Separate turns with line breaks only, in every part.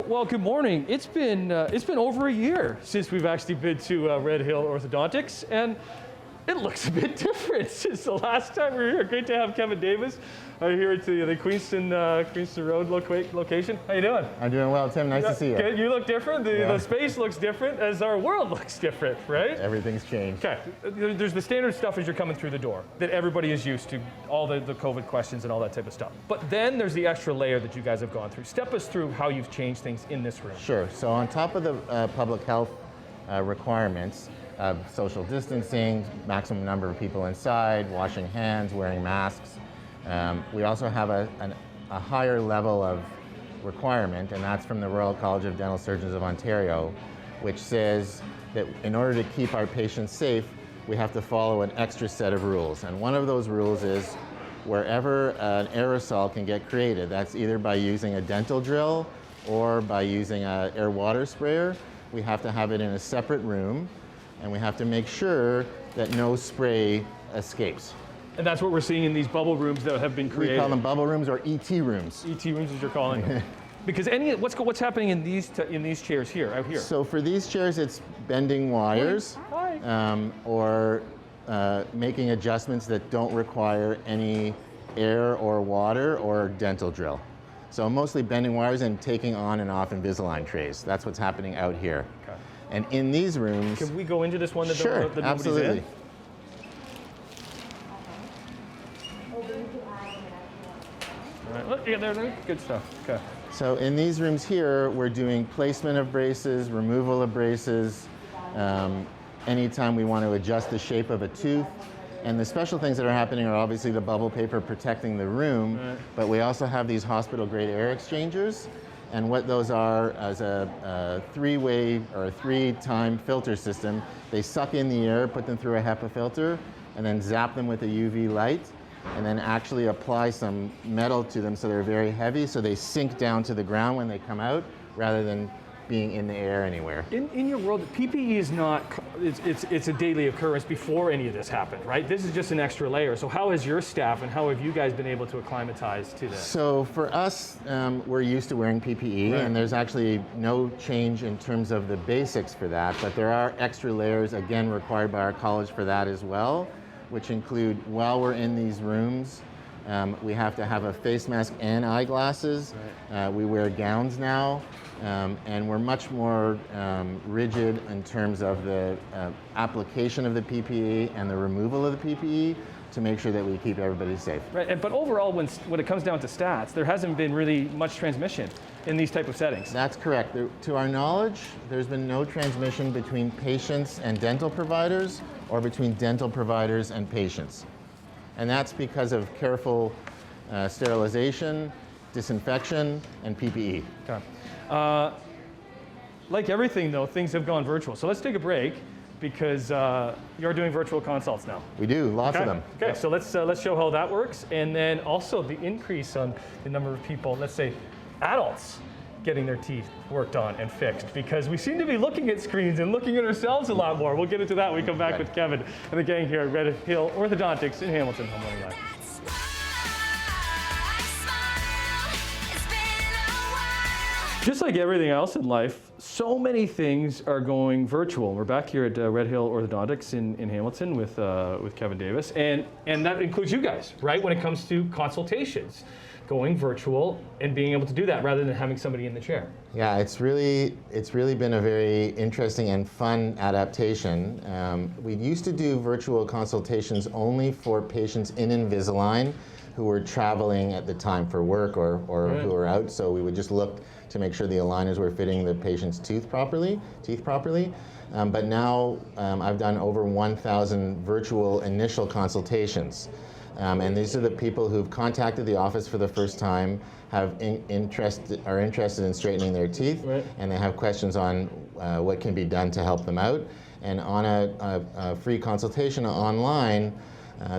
Well, good morning. It's been over a year since we've actually been to Red Hill Orthodontics, and it looks a bit different since the last time we were here. Great to have Kevin Davis here at the Queenston Road location. How you doing?
I'm doing well, Tim. Nice to see you.
Good. You look different. The space looks different as our world looks different, right?
Everything's changed.
Okay. There's the standard stuff as you're coming through the door that everybody is used to, all the COVID questions and all that type of stuff. But then there's the extra layer that you guys have gone through. Step us through how you've changed things in this room.
Sure. So on top of the public health requirements of social distancing, maximum number of people inside, washing hands, wearing masks, we also have a higher level of requirement, and that's from the Royal College of Dental Surgeons of Ontario, which says that in order to keep our patients safe, we have to follow an extra set of rules. And one of those rules is wherever an aerosol can get created, that's either by using a dental drill or by using an air water sprayer, we have to have it in a separate room, and we have to make sure that no spray escapes.
And that's what we're seeing in these bubble rooms that have been created.
We call them bubble rooms or ET rooms.
ET rooms, as you're calling them. Because what's happening in these chairs here, out here?
So for these chairs, it's bending wires or making adjustments that don't require any air or water or dental drill. So mostly bending wires and taking on and off Invisalign trays. That's what's happening out here.
Okay.
And in these rooms...
Can we go into this one that
sure,
nobody's
absolutely.
in? All right, yeah, there, good stuff. Okay.
So in these rooms here, we're doing placement of braces, removal of braces, anytime we want to adjust the shape of a tooth. And the special things that are happening are obviously the bubble paper protecting the room, but we also have these hospital-grade air exchangers. And what those are is a three-way or a three-time filter system. They suck in the air, put them through a HEPA filter, and then zap them with a UV light, and then actually apply some metal to them so they're very heavy, so they sink down to the ground when they come out, rather than being in the air anywhere.
In your world, PPE is not, it's a daily occurrence before any of this happened, right? This is just an extra layer. So how has your staff and how have you guys been able to acclimatize to this?
So for us, we're used to wearing PPE, and there's actually no change in terms of the basics for that, but there are extra layers, again, required by our college for that as well, which include, while we're in these rooms, we have to have a face mask and eyeglasses. We wear gowns now, and we're much more rigid in terms of the application of the PPE and the removal of the PPE to make sure that we keep everybody safe.
Right, but overall, when it comes down to stats, there hasn't been really much transmission in these type of settings.
That's correct. To our knowledge, there's been no transmission between patients and dental providers or between dental providers and patients. And that's because of careful sterilization, disinfection, and PPE.
Okay. Like everything, though, things have gone virtual. So let's take a break because you're doing virtual consults now.
We do, lots of them.
Okay, so let's show how that works, and then also the increase on the number of people, let's say adults, getting their teeth worked on and fixed, because we seem to be looking at screens and looking at ourselves a lot more. We'll get into that when we come back with Kevin and the gang here at Red Hill Orthodontics in Hamilton. Home Morning Live. Just like everything else in life, so many things are going virtual. We're back here at Red Hill Orthodontics in Hamilton with Kevin Davis, and that includes you guys, right? When it comes to consultations, going virtual and being able to do that rather than having somebody in the chair.
Yeah, it's really been a very interesting and fun adaptation. We used to do virtual consultations only for patients in Invisalign who were traveling at the time for work or who were out, so we would just look to make sure the aligners were fitting the patient's teeth properly. But now I've done over 1,000 virtual initial consultations. And these are the people who've contacted the office for the first time, are interested in straightening their teeth, and they have questions on what can be done to help them out. And on a free consultation online,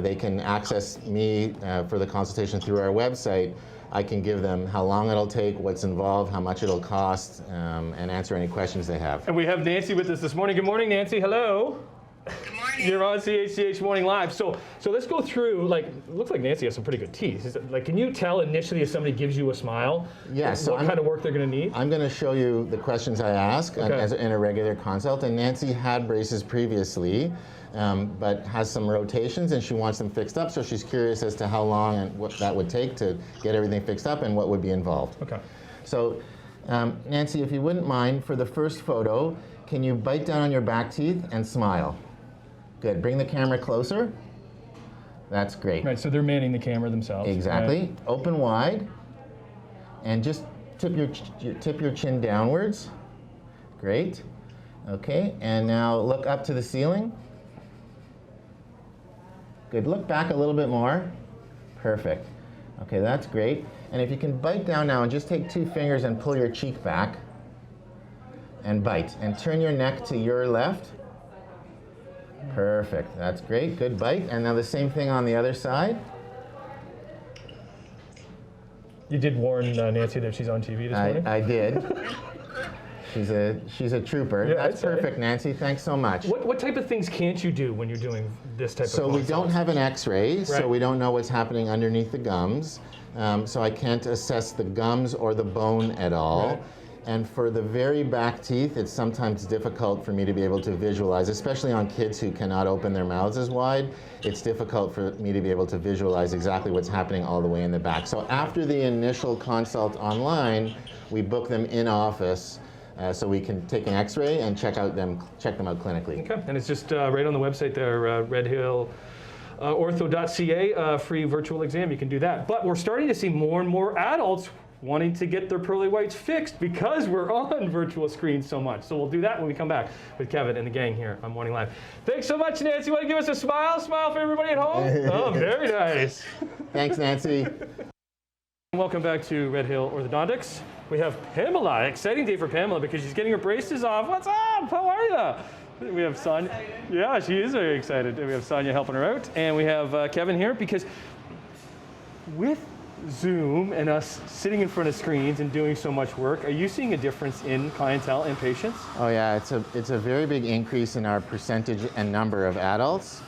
they can access me for the consultation through our website. I can give them how long it'll take, what's involved, how much it'll cost, and answer any questions they have.
And we have Nancy with us this morning. Good morning, Nancy. Hello.
Good morning.
You're on CHCH Morning Live. So let's go through, like, it looks like Nancy has some pretty good teeth. Is it, like, can you tell initially if somebody gives you a smile, what kind of work they're going to need?
I'm going to show you the questions I ask in a regular consult. And Nancy had braces previously, but has some rotations and she wants them fixed up. So she's curious as to how long and what that would take to get everything fixed up and what would be involved.
Okay.
So Nancy, if you wouldn't mind, for the first photo, can you bite down on your back teeth and smile? Good. Bring the camera closer. That's great.
Right, so they're manning the camera themselves.
Exactly.
Right.
Open wide, and just tip your chin downwards. Great. Okay, and now look up to the ceiling. Good. Look back a little bit more. Perfect. Okay, that's great. And if you can bite down now and just take 2 fingers and pull your cheek back and bite. And turn your neck to your left. Perfect. That's great. Good bite. And now the same thing on the other side.
You did warn Nancy that she's on TV this morning?
I did. She's a trooper.
Yeah,
that's perfect, Nancy. Thanks so much.
What type of things can't you do when you're doing this type of
So we don't have an X-ray, so we don't know what's happening underneath the gums. So I can't assess the gums or the bone at all.
Right.
And for the very back teeth, it's sometimes difficult for me to be able to visualize, especially on kids who cannot open their mouths as wide. It's difficult for me to be able to visualize exactly what's happening all the way in the back. So after the initial consult online, we book them in office so we can take an X-ray and check them out clinically.
Okay, and it's just right on the website there, Red Hill Ortho.ca, free virtual exam. You can do that. But we're starting to see more and more adults wanting to get their pearly whites fixed because we're on virtual screens so much. So we'll do that when we come back with Kevin and the gang here on Morning Live. Thanks so much, Nancy. Want to give us a smile? Smile for everybody at home? Oh, very nice.
Thanks, Nancy.
Welcome back to Red Hill Orthodontics. We have Pamela. Exciting day for Pamela because she's getting her braces off. What's up? How are you? We have Sonia. Yeah, she is very excited. We have Sonia helping her out. And we have Kevin here because with Zoom and us sitting in front of screens and doing so much work, are you seeing a difference in clientele and patients?
Oh yeah, it's a very big increase in our percentage and number of adults.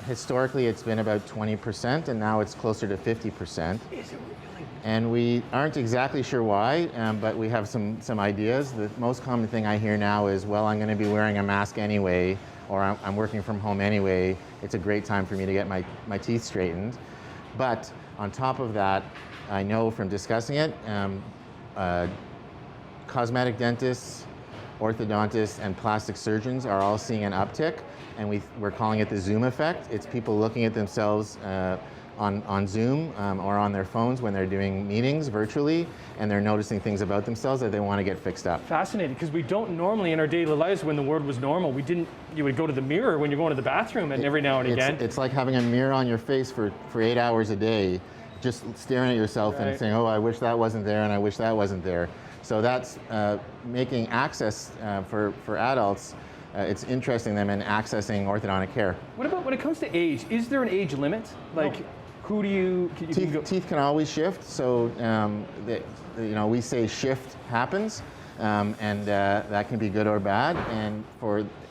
Historically, it's been about 20%, and now it's closer to 50%.
Is it really?
And we aren't exactly sure why, but we have some ideas. The most common thing I hear now is, well, I'm going to be wearing a mask anyway, or I'm working from home anyway. It's a great time for me to get my teeth straightened. But on top of that, I know from discussing it, cosmetic dentists, orthodontists, and plastic surgeons are all seeing an uptick, and we're calling it the Zoom effect. It's people looking at themselves on Zoom or on their phones when they're doing meetings virtually, and they're noticing things about themselves that they want to get fixed up.
Fascinating, because we don't normally in our daily lives, when the world was normal, you would go to the mirror when you're going to the bathroom and every now and again.
It's like having a mirror on your face for 8 hours a day, just staring at yourself and saying, oh, I wish that wasn't there and I wish that wasn't there. So that's making access for adults. It's interesting them in accessing orthodontic care.
What about when it comes to age? Is there an age limit? Like, who do you?
Teeth can always shift. So we say shift happens, and that can be good or bad. And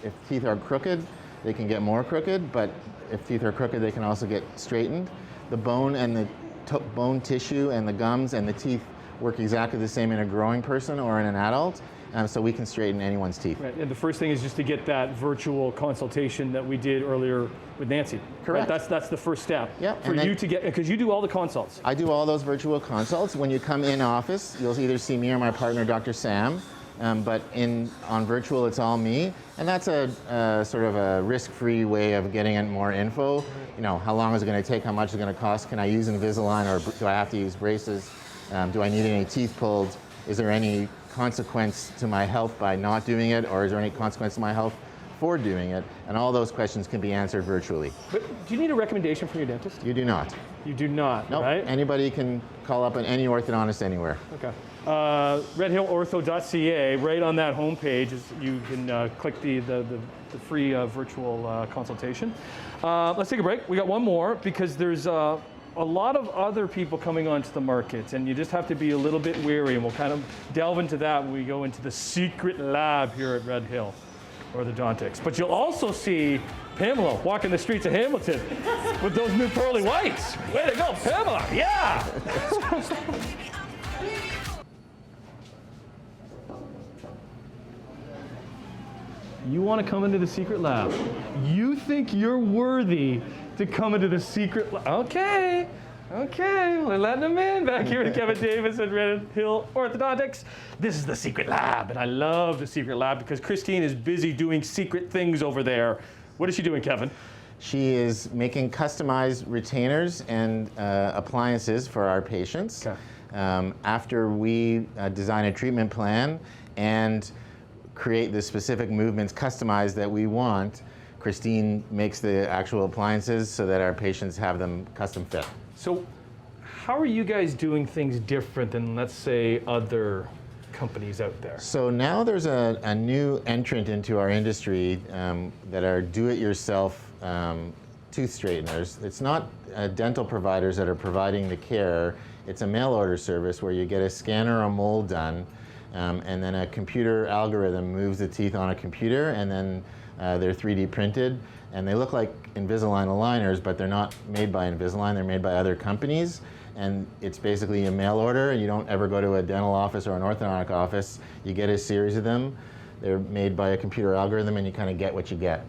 if teeth are crooked, they can get more crooked. But if teeth are crooked, they can also get straightened. The bone and the bone tissue and the gums and the teeth work exactly the same in a growing person or in an adult. So we can straighten anyone's teeth.
Right, and the first thing is just to get that virtual consultation that we did earlier with Nancy.
Correct.
Right? That's the first step.
Yep.
For you to get, because you do all the consults.
I do all those virtual consults. When you come in office, you'll either see me or my partner, Dr. Sam. But on virtual, it's all me. And that's a sort of a risk-free way of getting in more info. You know, how long is it going to take? How much is it going to cost? Can I use Invisalign, or do I have to use braces? Do I need any teeth pulled? Is there any consequence to my health by not doing it, or is there any consequence to my health for doing it? And all those questions can be answered virtually.
But do you need a recommendation from your dentist?
You do not.
You do not,
nope.
Right?
Anybody can call up any orthodontist anywhere.
Okay. RedHillOrtho.ca, right on that homepage, you can click the free virtual consultation. Let's take a break. We got one more because there's a lot of other people coming onto the market, and you just have to be a little bit wary, and we'll kind of delve into that when we go into the secret lab here at Red Hill. Orthodontics. But you'll also see Pamela walking the streets of Hamilton with those new pearly whites. Way to go, Pamela! Yeah! You want to come into the secret lab. You think you're worthy to come into the secret lab. Okay, we're letting them in. Back here with Kevin Davis at Red Hill Orthodontics. This is the secret lab, and I love the secret lab because Christine is busy doing secret things over there. What is she doing, Kevin?
She is making customized retainers and appliances for our patients.
Okay.
After we design a treatment plan and create the specific movements customized that we want, Christine makes the actual appliances so that our patients have them custom fit.
So how are you guys doing things different than, let's say, other companies out there?
So now there's a new entrant into our industry that are do-it-yourself tooth straighteners. It's not dental providers that are providing the care. It's a mail order service where you get a scanner or a mold done, and then a computer algorithm moves the teeth on a computer, and then they're 3D printed, and they look like Invisalign aligners, but they're not made by Invisalign, they're made by other companies, and it's basically a mail order, and you don't ever go to a dental office or an orthodontic office. You get a series of them. They're made by a computer algorithm, and you kind of get what you get.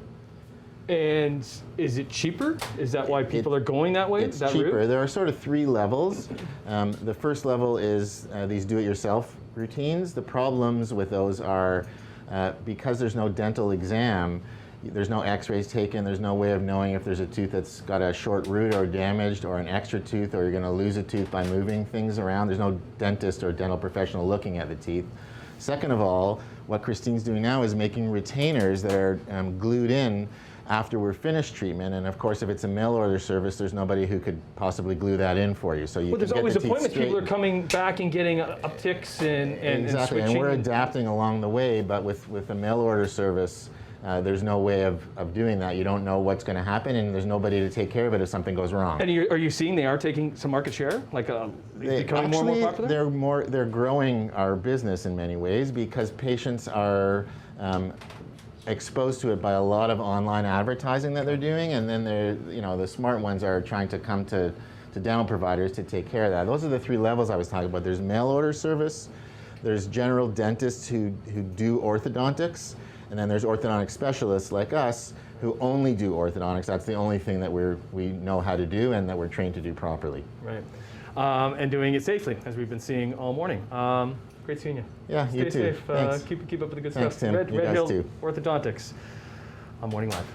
And is it cheaper? Is that why people are going that way?
It's
that
cheaper.
route?
There are sort of 3 levels. The first level is these do-it-yourself routines. The problems with those are because there's no dental exam, there's no x-rays taken, there's no way of knowing if there's a tooth that's got a short root or damaged or an extra tooth, or you're going to lose a tooth by moving things around. There's no dentist or dental professional looking at the teeth. Second of all, what Christine's doing now is making retainers that are glued in after we're finished treatment, and of course if it's a mail order service, there's nobody who could possibly glue that in for you. So you
Well, there's
can get
always
the teeth
appointments. People are
straightened.
coming back and getting upticks and
Exactly, and
switching.
we're adapting along the way, but with a mail order service, there's no way of doing that. You don't know what's going to happen, and there's nobody to take care of it if something goes wrong.
And are you seeing they are taking some market share? Like becoming more and more popular?
They're growing our business in many ways because patients are exposed to it by a lot of online advertising that they're doing, and then the smart ones are trying to come to dental providers to take care of that. Those are the 3 levels I was talking about. There's mail order service, there's general dentists who do orthodontics, and then there's orthodontic specialists like us who only do orthodontics. That's the only thing that we know how to do and that we're trained to do properly.
Right. And doing it safely, as we've been seeing all morning. Great seeing you.
Yeah,
Stay
you too.
safe.
Thanks.
Keep up with the good
Thanks,
stuff.
Tim.
Red
You guys
Hill
too.
Orthodontics on Morning Live.